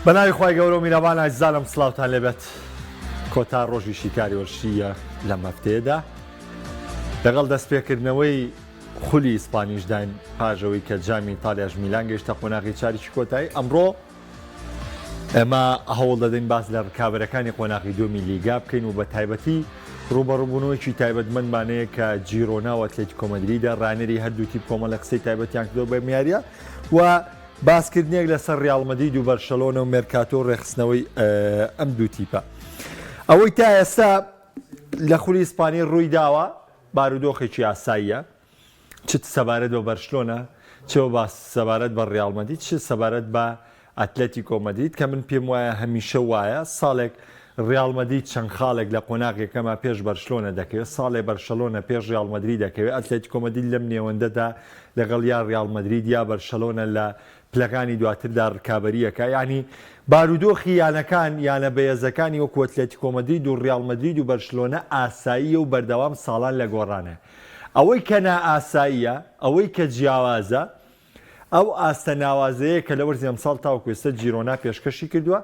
بەناوی خی گەورە و میرەبان ئازیزانم سڵاوتان لێبێت کۆتا ڕۆژی شیکاری وەرشیە لە مەفتەیەدا لەگەڵ دەستپێکردنەوەی خولی ئیسپانیشداین پاژەوەی کە جامی ئیتالیاش میلان گەیشتە قۆناغی چاریکی کۆتایی ئەمڕۆ ئێمە هەوڵ دەدەین باس لە ڕکابەرەکانی قۆناغی دومی لیگا بکەین و بە تایبەتی ڕوبەڕووبوونەوەیکی تایبەتمەندمانەیە کە جیرۆنا و ئەتلێتیکۆ مەدریدە ڕانەری هەردوو تیپ کۆمەڵە قسەی تایبەتیان کردەوە بە میاریە و باسکردنێک لەسەر ڕیاڵ مەدرید و بەرشەلۆنە و مێرکاتۆ ڕێخستنەوەی ئەم دوو تیپە ئەوەی تا ئێستا لە خولی ئیسپانی ڕووی داوە بارودۆخێکی ئاساییە چ سەبارەت بە بەرشلۆنە چ بە سەبارەت بە ڕیاڵ مەدرید چ سەبارەت بە ئەتلێتیکۆ مەدرید کە من پێم وایە هەمیشە وایە ساڵێک ڕیاڵ مەدرید چەند خاڵێک لە قۆناغێکەمە پێش بەرشلۆنە دەکەوێت ساڵێ بەرشەلۆنە پێش ڕیاڵ مەدرید دەکەوێت ئەتلێتیکۆ مەدرید لەم نێوەندەدا لەگەڵ یا ڕیاڵ مەدرید یا بەرشەلۆنە لە پلەکانی دواتردا ڕکابەریەکە یعنی بارودۆخی یانەکان یانە بەهێزەکانی وەکو ئەتلێتیکۆ مەدرید و ڕیاڵ مەدرید و بەرشلۆنە ئاساییە و بەردەوام ساڵان لە گۆڕانە ئەوەی کە نائاساییە ئەوەی کە جیاوازە ئەو ئاستە ناوازەیە کە لە وەرزی ئەمساڵ تاوەکو ئێستا جیرۆنا پێشکەشی کردووە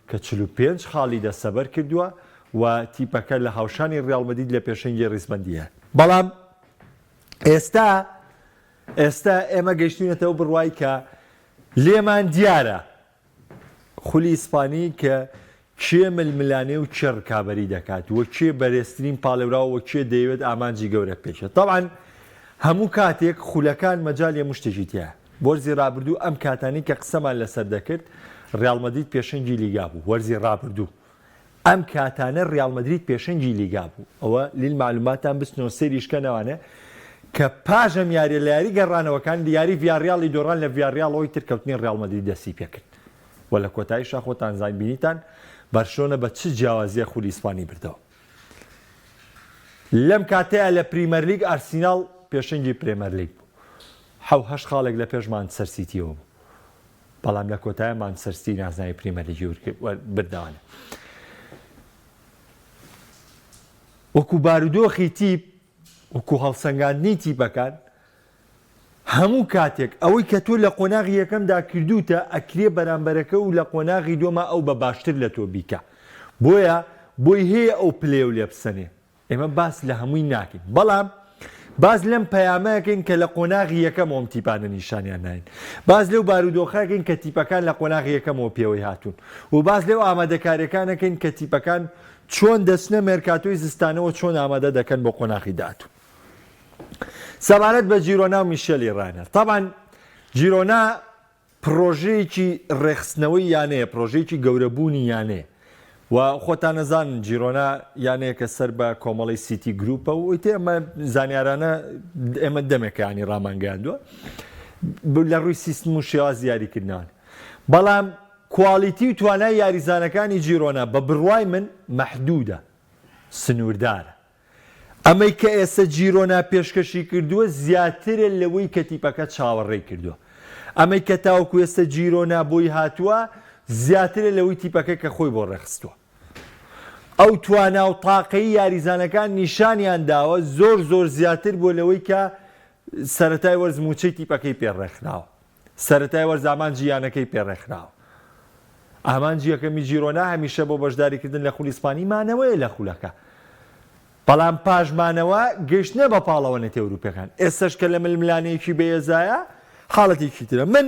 کە 45 خاڵی دەسەبەر کردووە و تیپەکە لە هاوشانی ڕیاڵ مەدرید لە پێشەنگی ڕیزبەندیە بەڵام ئێستا ئێمە گەیشتوینەتەوە بڕوای کە لێمان دیارە خولی ئیسپانی کە کێ ململانێ و چێ ڕکابەری دەکات وە کێ بەرزترین پاڵێراوە وە کێ دەیەوێت ئامانجی گەورە پێشە طبعاً هەموو کاتێک خولەکان مەجال هەموو شتێکی تایە وەرزی ڕابردوو ئەم کاتانی کە قسەمان لەسەر دەکرد ڕیاڵ مەدرید پێشەنگی لیگا بوو وەرزی ڕابردوو ئەم کاتانە ڕیاڵ مەدرید پێشەنگی لیگا بوو ئەوە لیل معلوماتان بستنەوە سەیریشکەنەوانە کە پاژەم یاری لە یاری گەڕانەوەکان دیاری ڤیاریاڵی دۆڕان لە ڤیاریاڵەوەی ترکەوتنی ڕیاڵ مەدرید دەستی پێکرد و لە کۆتاییشا خۆتان زان بینیتان بەرشلۆنە بە چ جیاوازیە خولی ئیسپانی بردەوە لەم کاتەیە لە پریمەر لیگ ئارسیناڵ پێشەنگی پرێمەر لیگ بوو هەشت خاڵێک لە پێش مانچستەر سیتیەوە بوو بەڵام لە کۆتایە مانچستەر سیتی نازناوی پریمەر لیگی بردەوانە وەکو بارودۆخی تیپ وەکو هەڵسەنگاندنی تیپەکان هەموو کاتێک ئەوەی کە تۆ لە قۆناغی یەکەمدا کردوتە ئەکرێ بەرامبەرەکە و لە قۆناغی دۆمە ئەو بە باشتر لە تۆ بیکە بۆی هەیە ئەو پلێ و لێ بسەنێ ئێمە باس لە هەمووی ناکەین بەڵام باز لەم پەیامەکەین کە لە قۆناغی یەکەمەوە تیپانە نیشانیان ناین باز لەو بارودۆخەکەین کە تیپەکان لە قۆناغی یەکەمەوە پێوەی هاتوون و باز لەو ئامادەکاریەکانەکەین کە تیپەکان چۆن دەچنە مێرکاتۆی زستانەوە چۆن ئامادە دەکەن بۆ قۆناغی داهاتوو سەبارەت بە جیرۆنا و میشێلی ڕانەر طبعاً جیرۆنا پرۆژەیەکی ڕێخستنەوەی یانەیە پرۆژەیەکی گەورەبوونی یانەیە و خۆتان نەزانن جیرۆنا یانەیە کە سەر بە کۆمەڵی سیتی گروپە و ئیتر ئەمە زانیارانە ئێمە دەمێکانی ڕامانگەاندووە لە ڕووی سیستم و شێواز یاریکردنەوە بەڵام کوالیتی و توانای یاریزانەکانی جیرۆنا بە بڕوای من مەحدودە سنووردارە ئەمەی کە ئێستا جیرۆنا پێشکەشی کردووە زیاترە لەوەی کە تیپەکە چاوەڕێی کردووە ئەمەی کە تاوەکو ئێستا جیرۆنا بۆی هاتووە زیاترە لەوەی تیپەکە کە خۆی بۆ ڕێخستووە ئەو توانا و تاقەی یاریزانەکان نیشانیان داوە زۆر زیاتر بۆ لەوەی کە سەرەتای وەرزموچەی تیپەکەی پێڕێکخراوە سەرەتای وەرز ئامانجی یانەکەی پێڕێکخراوە ئامانجی یەکەمی جیرۆنا هەمیشە بۆ بەشداریکردن لە خولی ئیسپانی مانەوەیە لە خولەکە بەڵام پاژمانەوە گەیشتنە بە پاڵەوە نەتێ ئەوروپیەکان ئێستش کە لە ململانەیەکی بەهێزایە حاڵەتێکی ترە من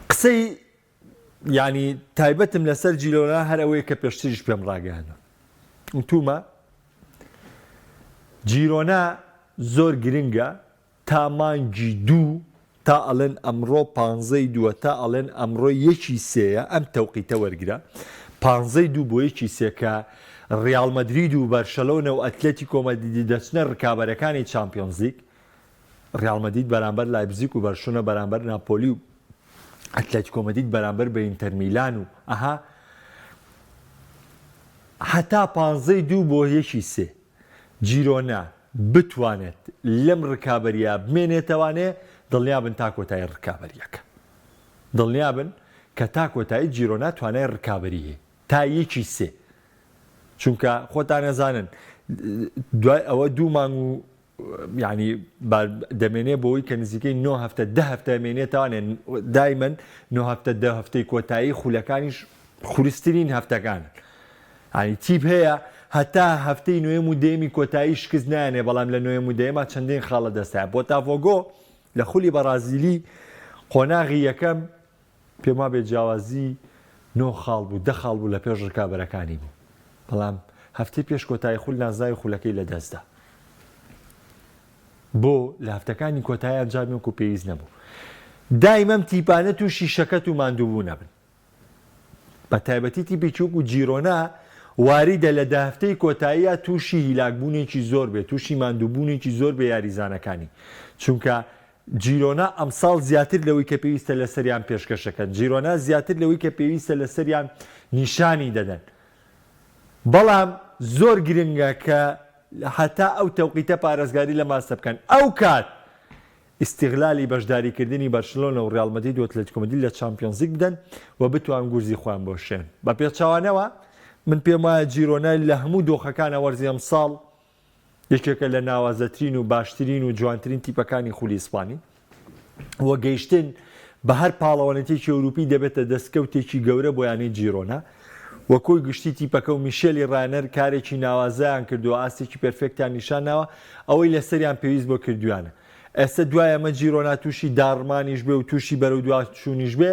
قسەی ینی تایبەتم لەسەر جیرۆنا هەر ئەوەیە کە پێشتریش پێم ڕاگەیاندوە وتومە جیرۆنا زۆر گرنگە تا مانگی دوو تا ئەڵێن ئەمڕۆ 15 دووە تا ئەڵێن ئەمڕۆ 1/3 ئەم تەوقیتە وەرگرە 15 دوو بۆ 1/3 کە ڕیاڵ مەدرید و بەرشەلۆنە و ئەتلێتیکۆ مەدرید دەچنە ڕکابەرەکانی چامپیۆنز لیگ ڕیاڵ مەدرید بەرامبەر لایپزیگ و بەرشلۆنە بەرامبەر ناپۆلی و ئەتلێتیکۆ مەدرید بەرامبەر بە ئینتەر میلان و هەتا 15 دوو بۆ 1/3 جیرۆنا بتوانێت لەم ڕکابەریە بمێنێتەوانێ دڵنیابن تا کۆتایی ڕکابەریەکە دڵنیابن کە تا کۆتایی جیرۆنا توانای ڕکابەری هەیە تا 1/3 چونکە خۆتان نەزانن دوای ئەوە 2 مانگ و ینی دەمێنێ بۆی کە نزیکەی 9 هەفتە 10 هەفتە مێنێتوانێن دایمەن 9 هەفتە 10 هەفتەی کۆتایی خولەکانیش خورستترین هەفتەکان ینی تیپ هەیە هەتا هەفتەی نوێم و دێمی کۆتایی شکست نایانێ بەڵام لە نوێم و دێمە چەندین خاڵە دەستایە بۆتافۆگۆ لە خولی بەرازیلی قۆناغی یەکەم پێما بێت جیاوازی 9 خاڵ بوو 10 خاڵ بوو لە پێش ڕکابەرەکانی بوو بەڵام هەفتەی پێش کۆتایی خول نازای خولەکەی لە دەستدا بۆ لە هەفتەکانی کۆتایی ئەنجامێک و پێویست نەبوو دایمەم تیپانە تووشی شەکەت و ماندووبوو نەبن بە تایبەتی تیپی چووک و جیرۆنا واریدە لە داهفتەی کۆتاییە تووشی هیلاکبوونێکی زۆر بێت تووشی ماندووبوونێکی زۆر بە یاریزانەکانی چونکە جیرۆنا ئەمساڵ زیاتر لەوەی کە پێویستە لە سەریان پێشکەشەکەن جیرۆنا زیاتر لەوەی کە پێویستە لە سەریان نیشانی دەدەن بەڵام زۆر گرنگە کە هەتا ئەو تەوقیتە پارێزگاری لە ماستە بکەن ئەو کات ئیستیغلالی بەشداریکردنی بەرشلۆنە و ڕیال مەدرید و ئەتلێتیکۆ مەدرید لە چامپیۆنز لیگ بدەن و بتوان گورزی خۆیان بۆشێن بە پێچاوانەوە من پێم وایە جیرۆنا لە هەموو دۆخەکانە وەرزی ئەمساڵ یەکێکە لە ناوازەترین و باشترین و جوانترین تیپەکانی خولی ئیسپانی وە گەیشتن بە هەر پاڵەوانێتێکی ئەوروپی دەبێتە دەستکەوتێکی گەورە بۆ یانەی جیرۆنا وە کۆی گشتی تیپەکە و میشێلی ڕانەر کارێکی ناوازیان کردو ئاستێکی پرفێکتیان نیشانناوە ئەوەی لەسەریان پێویست بۆ کردویانە ئێستا دوای ئەمە جیرۆنا تووشی داڕمانیش بێ و تووشی بەرەو دوچوونیش بێ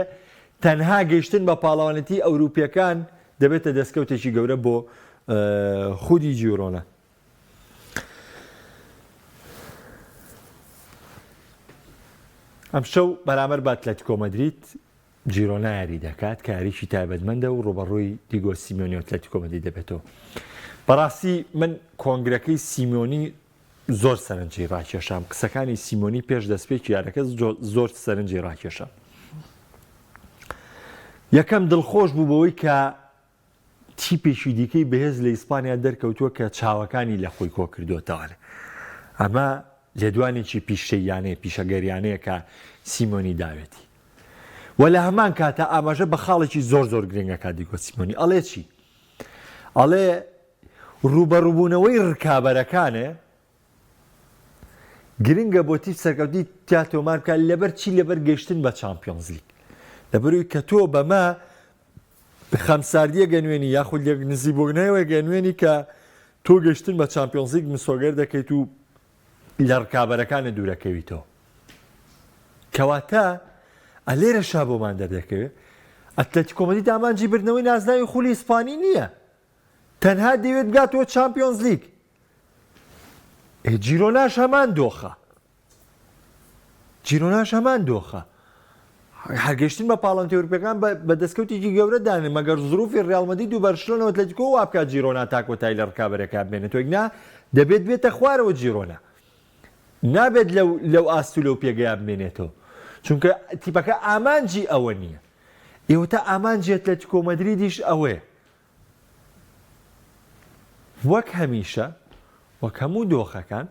تەنها گەیشتن بە پاڵەوانەتی ئەوروپیەکان دەبێتە دەستکەوتێکی گەورە بۆ خودی جیرۆنا ئەم شەو بەرامبەر بە ئەتلێتیکۆ مەدرید جیرۆنا یاری دەکات کە یاریکی تایبەتمەندە و ڕۆبەڕۆی دیگۆ سیمۆنی و ئەتلێتیکۆ مەدرید دەبێتەوە بەڕاستی من کۆنگرەکەی سیمۆنی زۆر سەرنجی ڕاکێشام قسەکانی سیمۆنی پێش دەستپێکی یارەکە زۆر سەرنجی ڕاکێشام یەکەم دڵخۆش بوو بەوەی کە تیپێکی دیکەی بەهێز لە ئیسپانیا دەرکەوتووە کە چاوەکانی لە خۆی کۆ کردوتەوانە ئەمە لێدوانێکی پیشەیانەیە پیشەگەریانەیە کە سیمۆنی داوێتی و لە هەمان کاتە ئاماژە بە خاڵێکی زۆر زۆر گرنگەکە دیگۆ سیمۆنی ئەڵێ چی؟ ئەڵێ ڕوبەڕووبوونەوەی ڕکابەرەکانێ گرنگە بۆ تیپ سەرکەوتی تیاتۆمار بکات لەبەر چی لەبەر گەیشتن بە چامپیۆنز لیگ لەبەروی کە تۆ بەمە خەمساردیە گەنوێنی یاخود نزیبوونەوە گەنوێنی کە تۆ گەشتن بە چامپیۆنز لیگ مسۆگەر دەکەیت و لە ڕکابەرەکانە دوورەکەویتەوە کەواتە ئەلێرە شا بۆمان دەردەکەوێت ئەتلێتیکۆ مەدرید ئامانجی بردنەوەی نازناوی خولی ئیسپانی نییە تەنها دەوێت بگاتەوە چامپیۆنز لیگ جیرۆناش هەمان دۆخە جیرۆناش هەمان دۆخە هەرگەشتن بە پاڵەنتی ئەوروپیەکان بە دەستکەوتێکی گەورە دانێ مەگەر زروفی ڕیال مەدرید و بەرشلۆنە و ئەتلێتیکۆ وا بکات جیرۆنا تا کۆتایی لە ڕکابەرەکە بێنێتەوە ئیگنا دەبێت بێتە خوارەوە جیرۆنا نابێت لەو ئاست و لەو پێگەیان بمێنێتەوە چونکە تیپەکە ئامانجی ئەوە نییە ئێوەتە ئامانجی ئەتلێتیکۆ مەدریدیش ئەوەیە وەک هەمیشە وەک هەموو دۆخەکان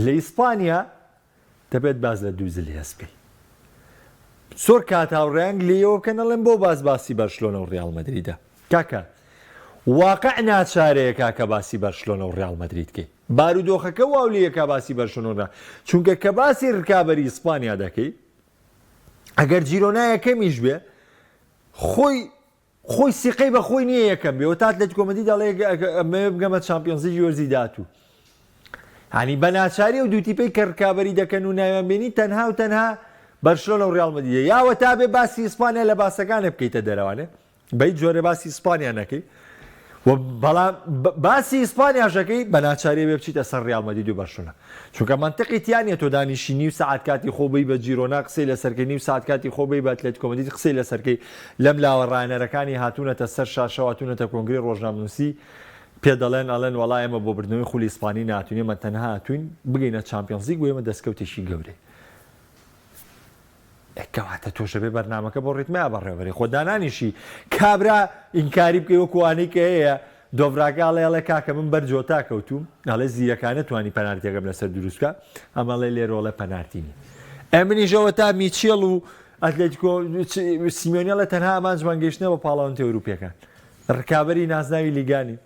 لە ئیسپانیا دەبێت باز لە دوو زلی هەست بکەیت زۆر کات هاوڕێنگ لێەوە بکەن ئەڵێن بۆ باسی بەرشلۆنە و ڕیال مەدریدە کاکە واقع ناچارەیە کاکە باسی بەرشلۆنە و ڕیال مەدرید بکەیت بارودۆخەکە واولەیەکە باسی بەرشلۆنە چونکە کە باسی ڕکابەری ئیسپانیا دەکەیت ئەگەر جیرۆنا یەکەمیش بێ خۆی سیقەی بە خۆی نییە یەکەم بێ و تا ئەتلێتیکۆ مەدرید دەڵێ بگەمە چامپیۆنز لیگی وەرزی داهاتوو هەنی بە ناچاری و دوو تیپەی کە ڕکابەری دەکەن و ناویان بینی تەنها و تەنها بەرشلۆنە و ڕیال مەدریدە یاوە تا بێ باسی ئیسپانیا لە باسەکانە بکەیتە دەرەوانێ بەیت جۆرە باسی ئیسپانیا نەکەی بەڵام باسی ئیسپانیاشەکەی بە ناچاری بێ بچیتە سەر ڕیال مەدرید و بەرشلۆنە چونکە منتیقی تیانە تۆ دانیشی نیو سەعات کاتی خۆبەی بە جیرۆنا قسەی لەسەرکەی نیو سەعات کاتی خۆبەی بە ئەتلێتیکۆ مەدرید قسەی لەسەرکەی لەم لاوە ڕانەرەکانی هاتوونەتە سەر شاشە هاتوونەتە کۆنگری ڕۆژنامەنووسی پێ دەڵێن ئەڵێن وەڵای ئێمە بۆ بردنەوەی خولی ئیسپانی ناتوانین ئێمە تەنها هاتوین بگەینە چامپیۆنز لیگ بۆ ئێمە دەستکەوتێکی گەورەی کەواتە تۆشە بێ بەرنامەکە بۆ ڕیتمە بەڕێوەبەری خۆ دانانیشی کابرا ئینکاری بکەی وەکوانەی کە هەیە دۆڤراگاڵێڵێ کاکە من بەرجۆتا کەوتوم ناڵێ زیرەکانە توانی پەنارتیەکەم لەسەر دروستکە ئەمەڵێ لێرۆڵە پەنارتینی ئەمنیژەوە تا میچێڵ و ئەتلێتیکۆ سیمۆنیەڵە تەنها ئامانجمان گەیشتنەوە بە پاڵەوانتە ئەوروپیەکان ڕکابەری نازناوی لیگانین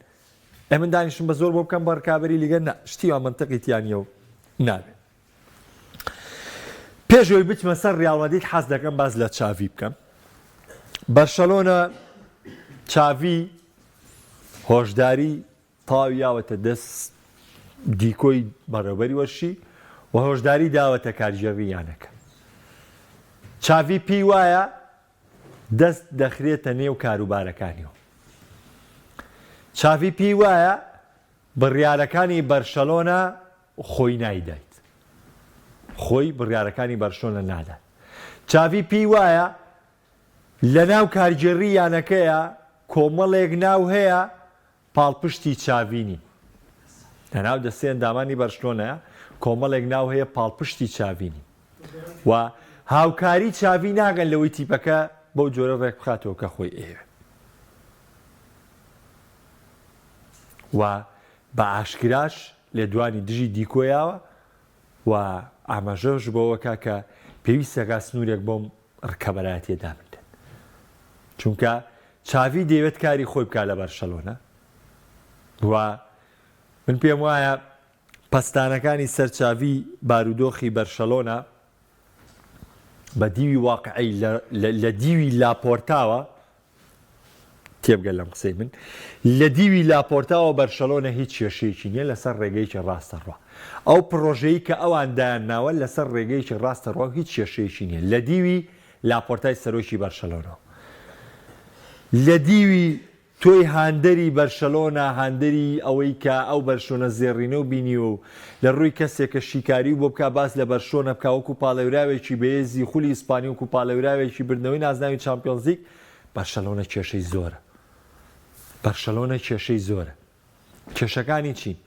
ئەمن دانیشم بە زۆر بۆ بکەم بە ڕکابەری لیگە شتیوان منتەقیتیانیە و نابێت. پێشەوەی بچمە سەر ڕیال مەدرید حەز دەکەم باز لە چاڤی بکەم. بەرشەلۆنە چاڤی هۆشداری تاوی یاوەتە دەست دیکۆی بەڕێوەبەری وەرشی و هۆشداری داوەتە کارژێڕییانەکە. چاڤی پێی وایە دەست دەخرێتە نێو کاروبارەکانیەوە. چاڤی پێی وایە بڕیارەکانی بەرشەلۆنە خۆی نایدایت. خۆی بڕیارەکانی بەرشەلۆنە نادات. چاڤی پێی وایە لە ناو کارژێڕییانەکەیە کۆمەڵێک ناو هەیە پاڵپشتی چاڤینی. لە ناو دەستێ ئەندامانی بەرشەلۆنەیە کۆمەڵێک ناو هەیە پاڵپشتی چاڤینی. و هاوکاری چاوی ناگەن لەوەی تیپەکە بەو جۆرە ڕێک بخاتەوە کە خۆی ئێوێ. و بە ئاشکراش لێ دوانی دژی دیکۆیاوە و ئاماژەش بۆەوەکە کە پێویستەکە سنوورێک بۆم ڕکەبەرایەتێدا بدەن. چونکە چاوی دەیەوێت کاری خۆی بکات لە بەرشەلۆنە و من پێم وایە پەستانەکانی سەرچاوی بارودۆخی بەرشەلۆنە بە دیوی واقعی لە دیوی لاپۆرتاوە تێبگەل لەم قسەی من لە دیوی لاپۆرتاوە بەرشەلۆنە هیچ کێشەیەکی نییە لەسەر ڕێگەیەکی ڕاستە ڕوا. ئەو پرۆژەیە کە ئەوان دایانناوە لەسەر ڕێگەیەکی ڕاستە ڕوا هیچ کێشەیەکی نییە لە دیوی لاپۆرتای سەرۆکی بەرشەلۆنەوە. لە دیوی تۆی هاندەری بەرشەلۆنە هاندەری ئەوەی کە ئەو بەرشۆنە زێڕینە و بینیوە و لە ڕووی کەسێکە شیکاری و بۆ بکە باس لە بەرشۆنە بکە وەکو پاڵێوراوێکی بەهێزی خولی ئیسپانی وەکو پاڵێوراوێکی بردنەوەی نازناوی چامپیۆنز لیگ بەرشەلۆنە کێشەی زۆرە. بەرشەلۆنە کێشەی زۆرە. کێشەکانی چین؟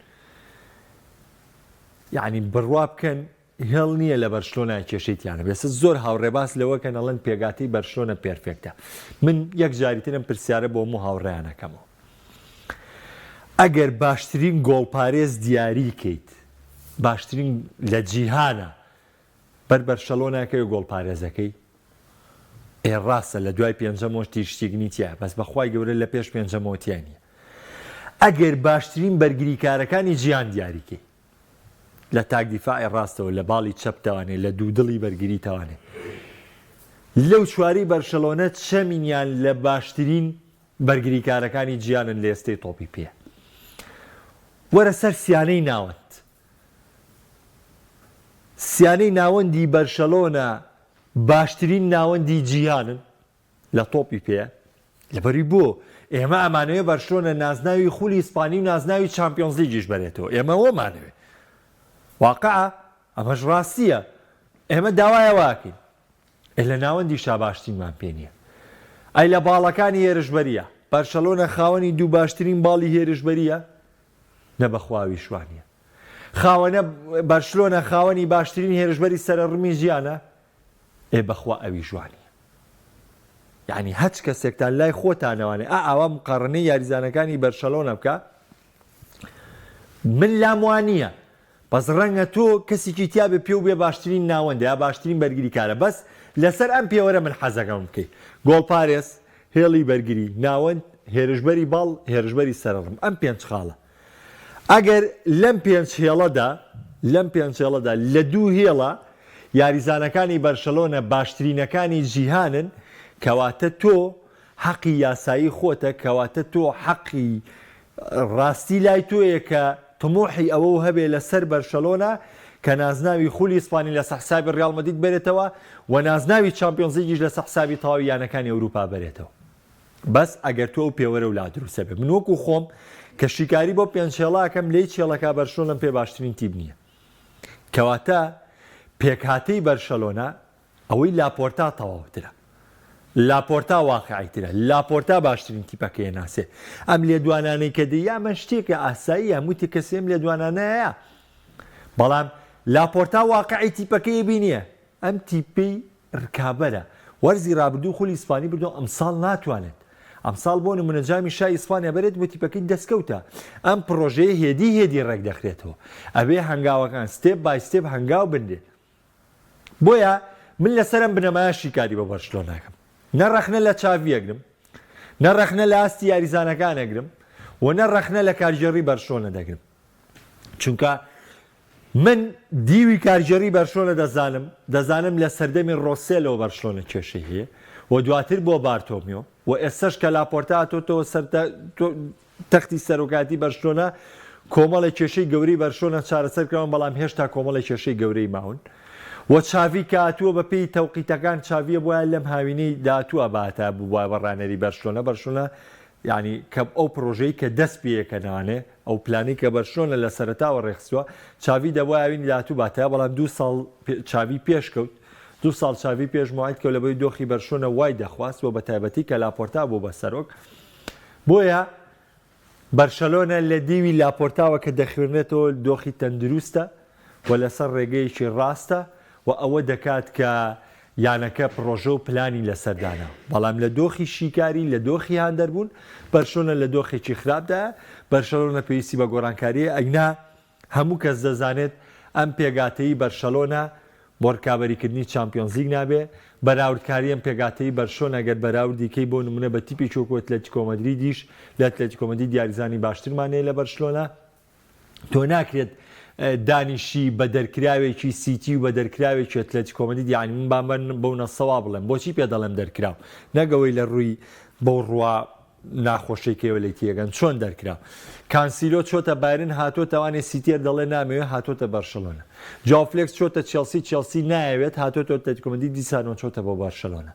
یعنی بڕوا بکەن هێڵ نییە لە بەرشلۆنای کێشەیتیانە بێسە زۆر هاوڕێباس لەوە کە نەڵەن پێگاتی بەرشلۆنە پێرفێکتە. من یەک جاریترم پرسیارە بۆ هەموو هاوڕێیانەکەمەوە. ئەگەر باشترین گۆڵپارێز دیاری کەیت باشترین لە جیهانە بەر بەرشەلۆناکەی و گۆڵپارێزەکەی ڕاستە لە دوای پێنجەمەوە تیشتێکنی تایە بەس بەخوای گەورە لە پێش پێنجەمەوەتیانە. ئەگەر باشترین بەرگریکارەکانی جیان دیاریکەی لە تاکدیفاعی ڕاستەوە لە باڵی چەپتەوانێت لە دوودڵی بەرگری تەوانێت لەو چواری بەرشەلۆنە چەمینیان لە باشترین بەرگریکارەکانی جیانن لە ئێستەی تۆپی پێ. وەرە سەر سیانەی ناوەند. سیانەی ناوەندی بەرشەلۆنە باشترین ناوەندی جیهانن لە تۆپی پێ لەبەری بۆ ئێمە ئەمانەوێ بەرشلۆنە نازناوی خولی ئیسپانی و نازناوی چامپیۆنز لیگیش بەرێتەوە ئێمە وەمانەوێ واقعە ئەمەش ڕاستیە ئێمە داوایە واکەین لە ناوەندی شاباشتینمان پێ نییە. ئەی لە باڵەکانی هێرشبەریە بەرشەلۆنە خاوەنی دوو باشترین باڵی هێرشبەریە نەبەخواوی شوانیە. خاوەنە بەرشلۆنە خاوەنی باشترین هێرشبەری سەرەڕمی ژیانە بەخوا ئەوی جوانی. یعنی هەچ کەسێکتان لای خۆتانەوانێ ئاوا مقارنەی یاریزانەکانی بەرشەلۆنە بکە من لام وانە بەس ڕەنگە تۆ کەسێکی تیا بێ پێ و بێ باشترین ناوەندە یا باشترین بەرگریکارە بەس لەسەر ئەم پێوەرە من حەزەکەم بکەیت گۆڵپارێز هێڵی بەرگری ناوەند هێرشبەری باڵ هێرشبەری سەرڕم ئەم پێنج خاڵە. ئەگەر لەم پێنج هێڵەدا لە دوو هێڵە یاریزانەکانی بەرشەلۆنە باشترینەکانی جیهانن کەواتە تۆ حەقی یاسایی خۆتە کەواتە تۆ حەقی ڕاستی لای تۆیە کە تمۆحی ئەوە و هەبێ لەسەر بەرشەلۆنە کە نازناوی خولی ئیسپانی لە سەحسابی ڕیال مەدرید بێتەوە و نازناوی چامپیۆنز لیگیش لە سەحسابی تەواوی یانەکانی ئەوروپا بێتەوە. بەس ئەگەر تۆ ئەو پێوەرە و لا دروستە بێ من وەکو خۆم کە شیکاری بۆ پێنج هێڵاکەم لێی چێڵەکە بەرشلۆنەم پێ باشترین تیم نییە. کەواتە پێکهاتەی بەرشەلۆنە ئەوەی لاپۆرتا تەواوترە. لاپۆرتا واقعیترە لاپۆرتا باشترین تیپەکەیە ناسێ. ئەم لێدوانانەی کە دەی یامە شتێکە ئاسایی هەمووتی کەسێم لێدوانانەیە بەڵام لاپۆرتا واقعی تیپەکەی بینیە ئەم تیپەی ڕکابەرە وەرزی ڕابردوو خولی ئیسپانی بردو ئەمساڵ ناتوانێت ئەمساڵ بۆ نمونەجامی شای ئیسپانیا بێت بۆ تیپەکەی دەستکەوتە ئەم پرۆژەیە هێدی ڕێک دەخرێتەوە ئەبێ هەنگاوەکان ستێپ بای ستێپ هەنگاو بندێ. بۆیە من لەسەرم بنەمایە شیکاری بە بەرشلۆناکەم نەڕەخنە لە چاڤیەگرم نەڕەخنە لە ئاستی یاریزانەکانەگرم و نەڕەخنە لە کارژێڕی بەرشۆنە دەگرم چونکە من دیوی کارژێڕی بەرشۆنە دەزانم لە سەردەمی ڕۆسێلەوە بەرشۆنە کێشەی هەیە و دواتر بۆ بارتۆمیۆ و ئێستش کە لاپۆرتە هاتۆتەوە تەختی سەرۆکاتی بەرشۆنە کۆمەڵی کێشەی گەورەی بەرشۆنە چارەسەرکراون بەڵام هێشتا کۆمەڵی کێشەی گەورەی ماون و چاوی کە هاتووە بە پێی تەوقیتەکان چاویە بۆیە لەم هاوینەی داهاتووە باتە بووە بەڕانەری بەرشۆنە یعنی کە ئەو پرۆژەی کە دەست پێەکەنانێ ئەو پلانی کە بەرشۆنە لە سەرەتاوە ڕێخستووە چاوی دەبووە هاوینی داهاتوو باتە بەڵام 2 ساڵ چاوی پێشکەوت 2 ساڵ چاوی پێش مایت کە لەبەی دۆخی بەرشۆنە وای دەخواست و بە تایبەتی کە لاپۆرتا بوو بە سەرۆک بۆیە بەرشەلۆنە لە دیوی لاپۆرتاوە کە دەخوێنێتەوە دۆخی تەندروستە و لەسەر ڕێگەیەکی ڕاستە و ئەوە دەکات کە یانەکە پرۆژە و پلانی لەسەردانە بەڵام لە دۆخی شیکاری لە دۆخی هاندەربوون بەرشۆنە لە دۆخێکی خراپدا بەرشەلۆنە پێویستی بە گۆڕانکاریە ئەگنا هەموو کەس دەزانێت ئەم پێگاتەی بەرشەلۆنە بۆ ڕکابەریکردنی چامپیۆنز لیگ نابێ بەراوردکاری ئەم پێگاتەی بەرشۆن ئەگەر بەراوردیکەی بۆ نمونە بە تیپی چۆکۆ ئەتلێتیکۆ مەدریدیش لە ئەتلێتیکۆ مەدرید دیاریزانی باشترمانەیە لە بەرشلۆنە تۆ ناکرێت دانیشی بە دەرکراوێکی سیتی و بە دەرکراوێکی ئەتلێتیکۆ مەدرید یعنی من بامبەر بەو نەسەوا بڵێم بۆچی پێ دەڵێم دەرکراو نەگەوەی لە ڕووی بەو ڕوا ناخۆشێکەوە لە تێگەن چۆن دەرکرا کانسیلۆ چۆتە بایرن هاتۆتەوانێ سیتێر دەڵێ نامەوێ هاتۆتە بەرشەلۆنە جاوفلێکس چۆتە چێلسی نایەوێت هاتۆتە ئەتلێتیکۆ دیسانەوە چۆتە بۆ بەرشەلۆنە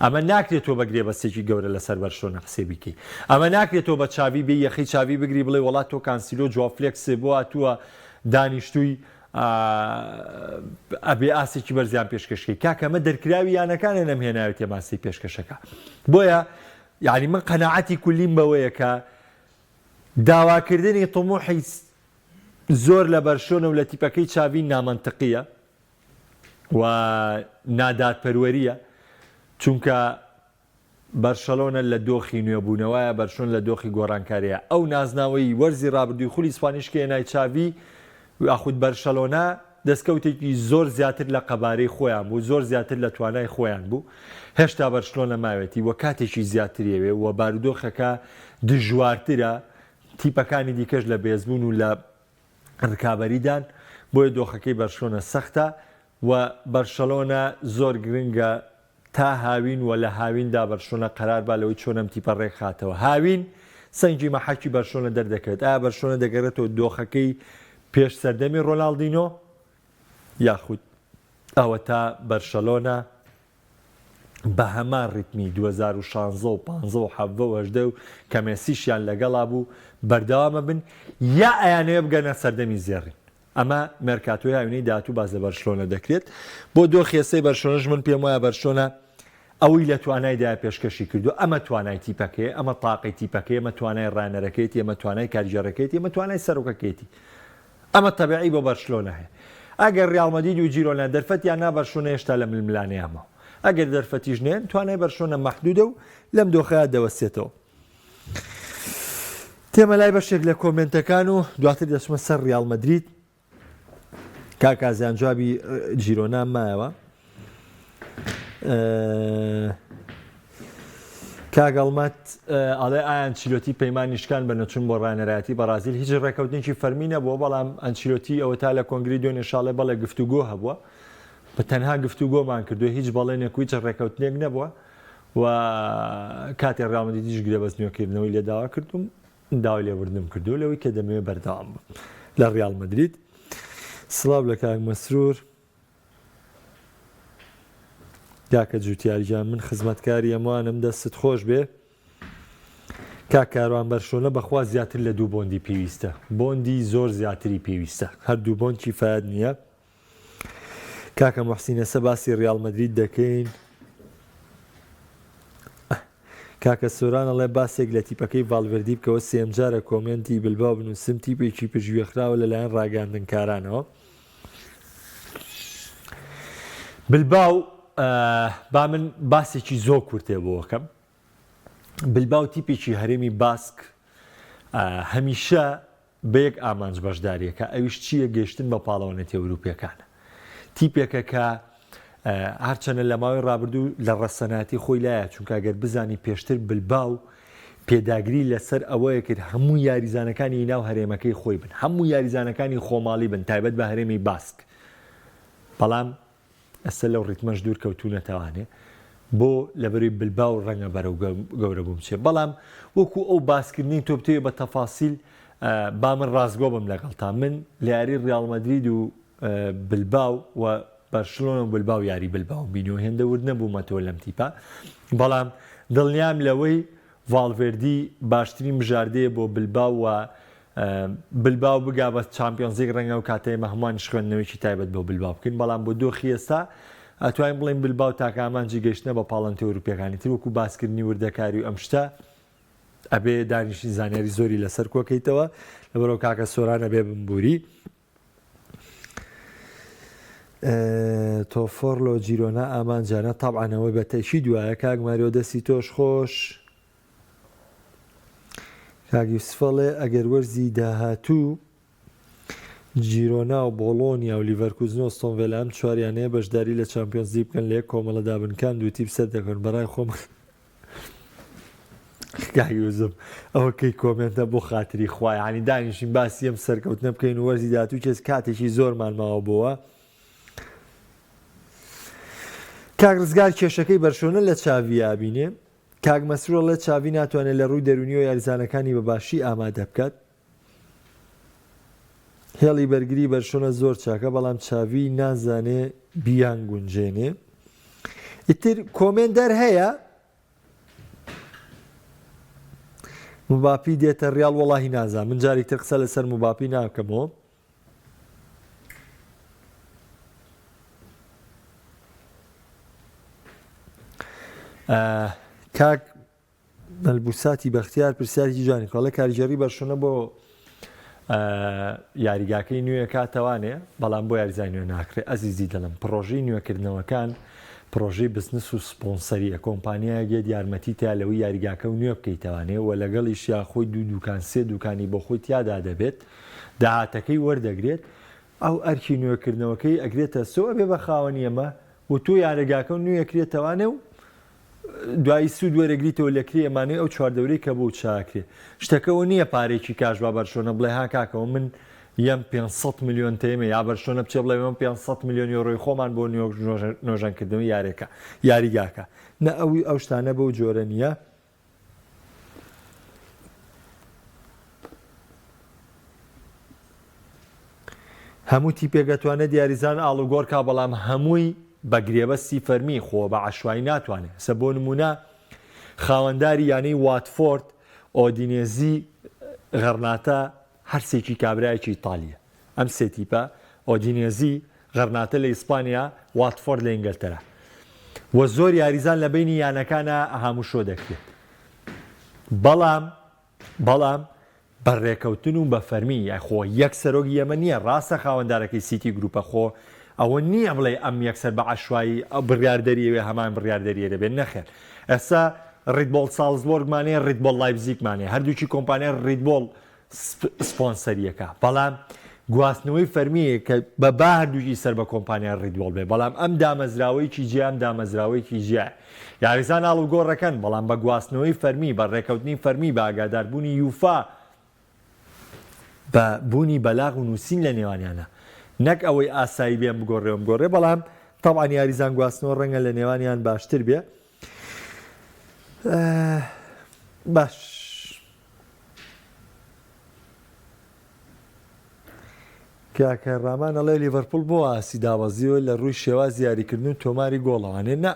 ئەمە ناکرێتەوە بە گرێبەستێکی گەورە لەسەر بەرشۆنە قسەی بکەی ئەمە ناکرێتەوە بە چاوی بێ یەخی چاوی بگری بڵێ وڵات تۆ کانسیلۆ جاوفلێکسێ بۆ هاتووە دانیشتووی ئەبێ ئاسێکی بەرزیان پێشکەشەکەی کاکەمە دەرکراوی یانەکانە نەمهێناوێت تێماسی پێشکەشەکە بۆیە یعنی من قەناعەتی کولیم بەوەیە کە داواکردنی تەموحی زۆر لە بەرشۆنە و لە تیپەکەی چاوی نامەنتقیە و نادادپەروەریە چونکە بەرشەلۆنە لە دۆخی نوێبوونەوەیە بەرشۆن لە دۆخی گۆڕانکاریە ئەو نازناوەی وەرزی ڕابردووی خولی سوپانیشکە هێنای چاوی یاخود بەرشەلۆنە دەستکەوتێکی زۆر زیاتر لە قەبارەی خۆیان بوو زۆر زیاتر لە توانای خۆیان بوو هێشتا بەرشلۆنە ماوێتی وە کاتێکی زیاتریەوێ و بارودۆخەکە دژوارترە تیپەکانی دیکەش لە بێزبوون و لە ڕکابەریدان بۆیە دۆخەکەی بەرشۆنە سەختە و بەرشەلۆنە زۆر گرنگە تا هاوین و لە هاویندا بەرشۆنە قەرار با لەوەی چۆنم تیپە ڕێکخاتەوە هاوین سەنگی مەحەکی بەرشۆنە دەردەکەوێت ئایا بەرشۆنە دەگەڕێتەوە دۆخەکەی پێش سەردەمی ڕۆناڵدینۆ یاخود ئەوە تا بەرشەلۆنە بە هەمان ڕیتمی 2016 و 15 و 17 و کە مێسیشیان لەگەڵا بوو بەردەوامە بن یا ئەیانەیە بگەنە سەردەمی زێڕین ئەمە مێرکاتۆی هاوینەی داهاتوو باز لە بەرشلۆنە دەکرێت بۆ دۆخێسەی بەرشۆنەش من پێم وایە بەرشۆنە ئەوەی لە توانایدا پێشکەشی کردو ئەمە توانای تیپەکەی ئەمە تاقی تیپەکەی ئەمە توانای ڕانەرەکەیتی ئەمە توانای کارژێڕەکەیتی ئەمە توانای سەرۆکەکەیتی ئەمە تەبیعی بۆ بەرشلۆنە هەیە ئەگەر ڕیاڵ مەدرید و جیرۆنا دەرفەتیان نا بەرشۆنە هێشتا لە ململانەیەمەوە ئەگەر دەرفەتیش نێن توانای بەرشۆنە مەحدودە و لەم دۆخەیە دەوەستێتەوە تێمە لای بەشێک لە کۆمنتەکان و دواتر دەچمە سەر ڕیاڵ مەدرید کاکازیان جوابی جیرۆنا مایەوە کاگەڵمەت ئەڵێ ئایان چیلۆتی پەیمانیشکان بە نەچوون بۆ ڕانەرایەتی بەرازیل هیچ ڕێکەوتنێکی فەرمینە بووە بەڵام ئەنچیلۆتی ئەوە تا لە کۆنگری دوێنێ شاڵێ بەڵێ گفتوگۆ هەبووە بە تەنها گفتوگۆمان کردو هیچ بەڵێنێک هیچ ڕێکەوتنێک نەبووە و کاتێ ڕیاڵ مەدریدیش گرێبەستنیۆکردنەوەی لێ داوا کردوم داوای لێوردنم کردو لەوەی کە دەمەوێت بەردەوام بوو لە ڕیاڵ مەدرید سڵاو لە کاک مەسرور کاکە جوتیاریجان من خزمەتکاری ئەموانم دەستت خۆش بێ کاک کاروان بەرشۆنە بەخوا زیاتر لە دوو بۆندی پێویستە بۆندی زۆر زیاتری پێویستە هەردوو بۆند کیفایەت نییە کاکە موحسینە سە باسی ڕیاڵ مەدرید دەکەین کاکە سۆران ئەڵێ باسێک لە تیپەکەی ڤالڤێردی بکەوە سێم جارە کۆمنتی بلباو بنووسم تیپێکی پژوێخراوە لەلایەن ڕاگەاندنکارانەوە بلباو با من باسێکی زۆر کورتێ بۆکەم بلباو تیپێکی هەرێمی باسک هەمیشە بە یەک ئامانج بەشداریەکە ئەویش چییە گەیشتن بە پاڵەوانێتی ئەوروپیەکانە تیپێکە کە هەرچەنە لە ماوەی ڕابردوو لە ڕەسەناتی خۆی لایە چونکە ئەگەر بزانی پێشتر بلباو پێداگری لەسەر ئەوەیە کرد هەموو یاریزانەکانی ناو هەرێمەکەی خۆی بن، هەموو یاریزانەکانی خۆماڵی بن تایبەت بە هەرێمی باسک. بەڵام ئەستا لەو ڕیتمەش دوور کەوتونەتەوانێ بۆ لەبەروی بلباو ڕەنگە بەرەو گەورە بووم چێ. بەڵام وەکو ئەو باسکردنی تۆ بتوێ بە تەفاسیل با من ڕازگۆ بم لەگەڵتا من لە یاری ڕیال مەدرید و بلباو و بەرشلۆنە و بلباو یاری بلباو بینیەوە هێندە ورد نەبوومە تۆ لەم تیپە. بەڵام دڵنیام لەوەی ڤالڤێردی باشترین بژاردەیە بۆ بلباو و بلباو بگا بە چامپیۆنزیک ڕەنگە و کاتەیەمە هەمووان خوێندنەوەیکی تایبەت بۆ بلباو بکەین. بەڵام بۆ دۆخی ئێستا ئەتوانین بڵێن بلباو تاکە ئامانجی گەیشتنە بە پاڵەنتە ئەوروپیەکانی تر وەکو باسکردنی وردەکاری و ئەم شتە ئەبێ دانیشتنی زانیاری زۆری لەسەر کۆکەیتەوە لەبەرەوە کاکە سۆرانە بێ بمبووری. تۆفۆرلۆ جیرۆنا ئامانجانە تاابعانەوەی بە تەشی دوایە کاک ماریۆ دەستی تۆش خۆش. کاگیوسفەڵێ ئەگەر وەرزی داهاتوو جیرۆنا و بۆڵۆنیا و لیڤەرکوزن و ئەستۆن ئەم چواریانەیە بەشداری لە چامپیۆنزی بکەن لە یەک کۆمەڵە دابنکان دوو تیپ سەر دەکەن بەڕای خۆم. گایوزم ئەوە کەی کۆمنتە بۆ خاتری خوای عنی دانیشین باسی ئەم سەرکەوتنە بکەین و وەرزی داهاتوو کەس کاتێکی زۆرمان ماوە بووە. کاک ڕزگار کێشەکەی بەرشۆنە لە چاوی یابینێ. کاک مەسرۆڵ لە چاوی ناتوانێت لە ڕووی دەرونی و یاریزانەکانی بەباشی ئامادە بکات. هێڵی بەرگری بەرشۆنە زۆر چاکە بەڵام چاوی نازانێ بیان گونجێنێ. ئیتر کۆمێندەر هەیە مباپی دێتە ڕیال وەڵاهی نازان من جارێک تر قسە لەسەر مباپی ناکەمەوە. کاک مەلبوساتی بەختیار پرسیارێکی جوانی کاڵە کاریگەری بەرشۆنە بۆ یاریگاکەی نوێ کاتەوانێ بەڵام بۆ یاریزای نوێ ناکرێت. ئەزیزی دەڵم پرۆژەی نوێکردنەوەکان پرۆژەی بزنس و سپۆنسەریە کۆمپانیایەگێت یارمەتی تا لەوەی یاریگاکە و نوێ بکەیتەوانێ و لەگەڵی شیاخۆی دوو دوکان سێ دوکانی بۆ خۆی تیادا دەبێت داهاتەکەی وەردەگرێت ئەو ئەرکی نوێکردنەوەکەی ئەگرێتە سۆ بێ بە خاوەنی ئەمە و تۆ یاریگاکە و نوێکرێتەوانێ و دوایی سوود وەرەگریتەوە لەکری ئەمانەی ئەو چواردەورەی کە بۆ چاکرێ شتەکەەوە نییە پارێکی کاش با بەرشۆنە بڵێ ها کاکەەوە من یەم 500 میلیۆن تێمە یا بەرشۆنە بچێ بڵێ من 500 میلیۆن یۆڕۆی خۆمان بۆ نۆژانکردنەوەی یارێکە یاریگاکە نە ئەوی ئەو شتانە بەو جۆرە نییە. هەموو تیپێگەتوانە دیاریزان ئاڵوگۆڕکا بەڵام هەمووی بە گرێبەستی فەرمی خۆ بە عشوایی ناتوانێت. سە بۆ نمونە خاوەنداری یانەی واتفۆرد ئۆدینێزی غەرناتە هەرسێکی کابرایەکی ئیتالیە. ئەم سێ تیپە ئۆدینێزی غەرناتە لە ئیسپانیا واتفۆرد لە ئینگلتەرا و زۆر یاریزان لە بینی یانەکانە هەمووشۆ دەکرێت. بەڵام بەڕێکەوتن و بە فەرمی خۆ یەک سەرۆکی ئەمە نییە ڕاستە خاوەندارەکەی سیتی گروپە خۆ ئەوە نییە بڵێ ئەم یەکسەر بە عشوایی بڕیاردەریەوێ هەمان بڕیاردەریە دەبێت نەخێر. ئێستا ڕیدبۆڵ ساڵزبۆرگمانەیە ڕیدبۆڵ لایپزیگمانێ هەردووکی کۆمپانیای ڕیدبۆڵ سپۆنسەریەکە بەڵام گواستنەوەی فەرمیە کە بە با هەردووکی سەر بە کۆمپانیای ڕیدبۆڵ بێ بەڵام ئەم دامەزراوەیەکی جیام دامەزراوەیەکی جیای یاریزان ئاڵوگۆڕەکەن بەڵام بە گواستنەوەی فەرمی بە ڕێکەوتنی فەرمی بە ئاگاداربوونی یوفا بە بوونی بەلاغ و نووسین لە نێوانیانە نەک ئەوەی ئاسایی بێن بگۆڕێ بەڵام تەبعان یاریزان گواستنەوە ڕەنگە لە نێوانیان باشتر بێ. باش کاکە ڕامان ئەڵێ لیڤەرپوڵ بۆ ئاسی داوەزیەوە لە ڕووی شێواز یاریکردن و تۆماری گۆڵەوانێ نە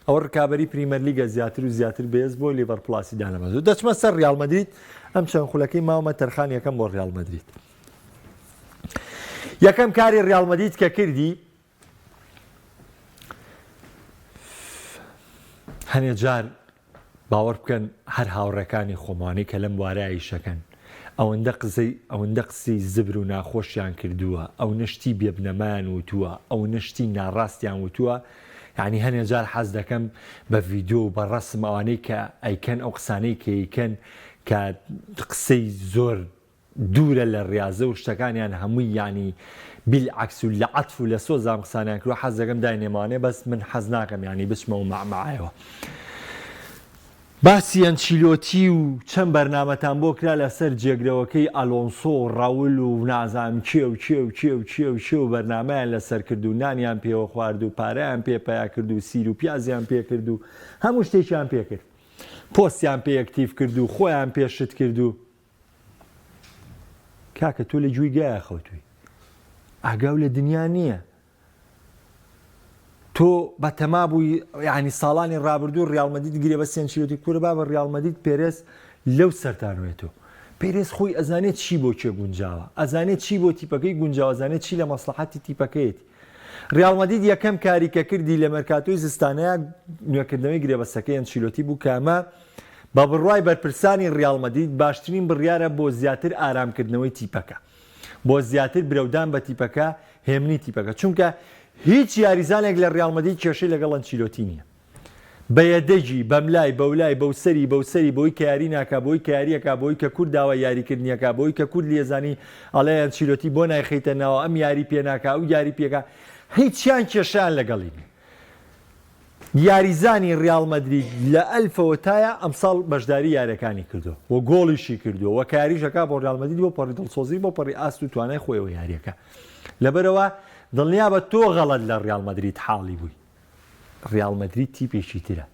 ئەوە ڕکابەری پریمەر لیگە زیاتر و زیاتر بێز بۆ لیڤەرپوڵ ئاسی دانەمەزوو دەچمە سەر ڕیال مەدرید ئەم چەند خولەکەی ماوەمە تەرخان یەکەم بۆ ڕیال مەدرید. یەکەم کاری ڕیال مەدرید کە کردی هەنێ جار باوەڕ بکەن هەر هاوڕەکانی خۆمانی کە لەم وارە ئیشەکەن ئەوەندە قسەی زبر و ناخۆشیان کردووە ئەو نشتی بێبنەمان وتووە ئەو نشتی ناڕاستیان وتووە یعنی هەنێ جار حەز دەکەم بە ڤیدۆ و بە ڕەسم ئەوانەی کە ئەیکەن ئەو قسانەی کە ئەیکەن کە قسەی زۆر دوورە لە ڕاضە و شتەکانیان هەمووی ینی بیلعکس و لە عەتف و لە سۆزام قسانیان کردووە حەز دەکەم داینێمانێ بەس من حەز ناکەم ینی بچمە و مەعمەعایەوە. باسی ئەنچیلۆتی و چەند بەرنامەتان بۆ کرا لەسەر جێگرەوەکەی ئەلۆنسۆ و ڕەول و نازانم کێ و بەرنامەیان لەسەر کرد و نانیان پێوە خوارد و پارەیان پێپیا کرد و سیر و پیازیان پێ کرد و هەموو شتێکیان پێ کرد، پۆستیان پێ ئەکتیڤ کرد و خۆیان پێشت کرد و کاکە تۆ لە گوێی گایە خەوتووی، ئاگاو لە دنیا نییە. تۆ بە تەما بووی یعنی ساڵانی ڕابردوو ڕیاڵمەدید گرێ بە ئەنچیلۆتی کوورە با بە ڕیاڵمەدید پێرێز لەو سەرتانوێتەوە. پێرێز خۆی ئەزانێت چی بۆ کێ گونجاوە، ئەزانێت چی بۆ تیپەکەی گونجاوە، ئەزانێت چی لە مەسلحەتی تیپەکەیەتی. ڕیاڵمەدید یەکەم کاریکە کردی لە مەرکاتۆی زستانەیە نوێکردنەوەی گرێبەستەکەی ئەنچیلۆتی بوو کامە بە بڕوای بەرپرسانی ڕیاڵمەدید باشترین بڕیارە بۆ زیاتر ئارامکردنەوەی تیپەکە، بۆ زیاتر برەودان بە تیپەکە، هێمنی تیپەکە، چونکە هیچ یاریزانێک لە ڕیاڵمەدید کێشەی لەگەڵ ئەنچیلۆتی نییە. بە یەدەجی بەملای بەولای بەوسەری بۆی کە یاری ناکا، بۆی کە یاریەکە، بۆی کە کورد داوای یاریکردنیەکە، بۆی کە کورد لێزانی ئەڵێ ئەنچیلۆتی بۆ نایخەیتە ناوە ئەم یاری پێ ناکا ئەو یاری پێکە، هیچیان کێشیان لەگەڵی نیە. یاریزانی ڕیاڵمەدرید لە ئەلفەوە تایە ئەمساڵ بەشداری یاریەکانی کردو و گۆڵیشی کردو و کاریشەکە بۆ ڕیاڵمەدید بۆ پەڕی دڵسۆزی بۆ پەڕی ئاست و توانای خۆیەوە یاریەکە. لەبەرەوە دڵنیا بە تۆ غەڵەت لە ڕیاڵمەدرید حاڵی بووی. ڕیاڵمەدرید تیپێکی ترە،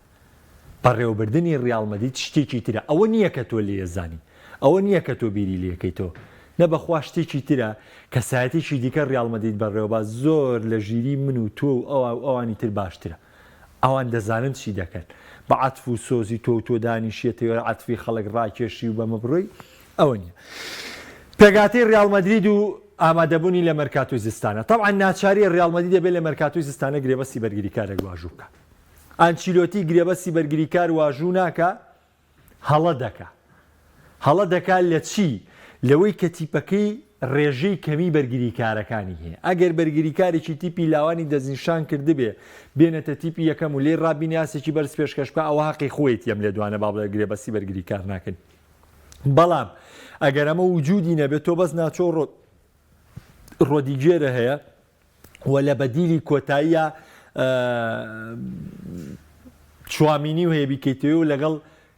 بەڕێوەبردننی ڕیاڵمەدید شتێکی ترە، ئەوە نییە کە تۆ لێزانی، ئەوە نییە کە تۆ بیری لەکەیتەوە، نە بەخوا شتێکی ترە کەسایەتێکی دیکە ڕیاڵمەدید بەڕێوەبا زۆر لە ژیری من و تۆ و ئەوانی تر باشترە. ئەوان دەزانن چی دەکەن بە عەتف و سۆزی تۆ و تۆ دانیشێتەوە عەتفی خەڵک ڕاکێشی و بەمە بڕۆی ئەوە نییە. پێگاتەی ڕیاڵمەدرید و ئامادەبوونی لە مەرکاتۆی زستانە. طبعا ناچاری ڕیاڵمەدید دەبێت لە مەرکاتۆی زستانە گرێبەستی بەرگریکارێک واژوو بکە. ئەنچیلۆتی گرێبەستی بەرگریکار واژوو ناکە، هەڵە دەکات لە چی؟ لەوەی کە تیپەکەی ڕێژەی کەمی بەرگریکارەکانی هەیە. ئەگەر بەرگریکارێکی تیپی لاوانی دەستنیشان کردبێ بێنێتە تیپی یەکەم و لێ ڕابینیاسێکی بەرز پێشکەش بکە، ئەوە حەقی خۆیت یەم لێ دوانە با بڵێ گرێبەستی بەرگریکار ناکەن. بەڵام ئەگەر ئەمە وجودی نەبێت تۆ بەس ناچۆ ڕۆدیگێرە هەیە و لە بەدیلی کۆتاییە چوامینی و هەیە بیکەیتەوە و لەگەڵ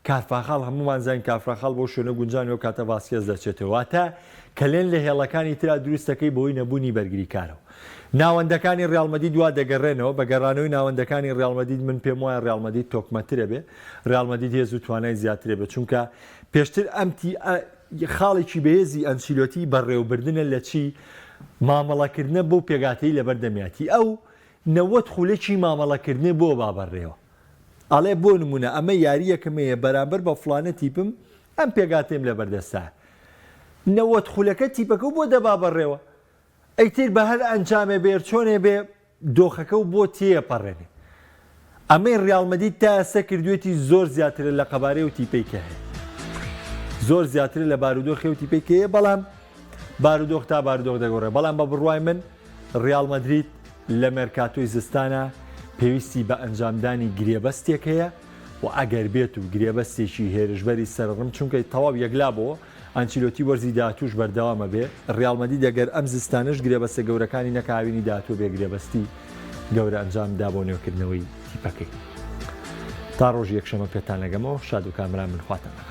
کارفاخاڵ هەمومان زانین کارفراخاڵ بۆ شوێنە گونجانەوە کاتە باسکێز دەچێتەوە، واتە کەلێن لە هێڵەکانی ترا دروستەکەی بۆی نەبوونی بەرگریکارەوە. ناوەندەکانی ڕیاڵمەدید وا دەگەڕێنەوە، بە گەڕانەوەی ناوەندەکانی ڕیاڵمەدید من پێم وایە ڕیاڵمەدید تۆکمەترە بێ، ڕیاڵمەدید هێز و توانای زیاترە بێت، چونکە پێشتر ئەمتی خاڵێکی بەهێزی ئەنچیلۆتی بەڕێوەبردنە لە چی؟ مامەڵەکردنە بۆ پێگاتەی لەبەردەمیاتی، ئەو 90 خولەکی مامەڵەکردنێ بۆ بابەڕێەوە. ئەڵێ بۆ نمونە ئەمە یاریەکەمەیە بەرامبەر بە فلانە تیپم ئەم پێگاتێم لە بەردەستا 90 خولەکە تیپەکە بۆ دەبا بەڕێوە، ئەیتر بە هەر ئەنجامێ بێر چۆنێ بێ دۆخەکە و بۆ تێپەڕێنێ. ئەمەی ڕیاڵمەدید تا ئێستا کردوێتی زۆر زیاترە لە قەبارەی و تیپەی کە هەیە، زۆر زیاتر لە بارودۆخی و تیپەی کە هەیە، بەڵام بارودۆخ تا بارودۆخ دەگۆڕێ. بەڵام بە بڕوای من ڕیاڵمەدرید لە مەرکاتۆی زستانە پێویستی بە ئەنجامدانی گرێبەستێک هەیە و ئەگەر بێت و گرێبەستێکی هێرشبەری سەرڕم، چونکە تەواو یەکلا بۆ ئەنچیلۆتی وەرزی داهاتووش بەردەوامە بێ. ڕیاڵمەدید دەگەر ئەم زستانش گرێبەستە گەورەکانی نەکاوینی داهاتوو بێ گرێبەستی گەورە ئەنجامدا بۆ نێوکردنەوەی تیپەکەی. تا ڕۆژ یەکشەمە پێتان لەگەمەوە، شاد و کامران من خواتان لەگەڵ.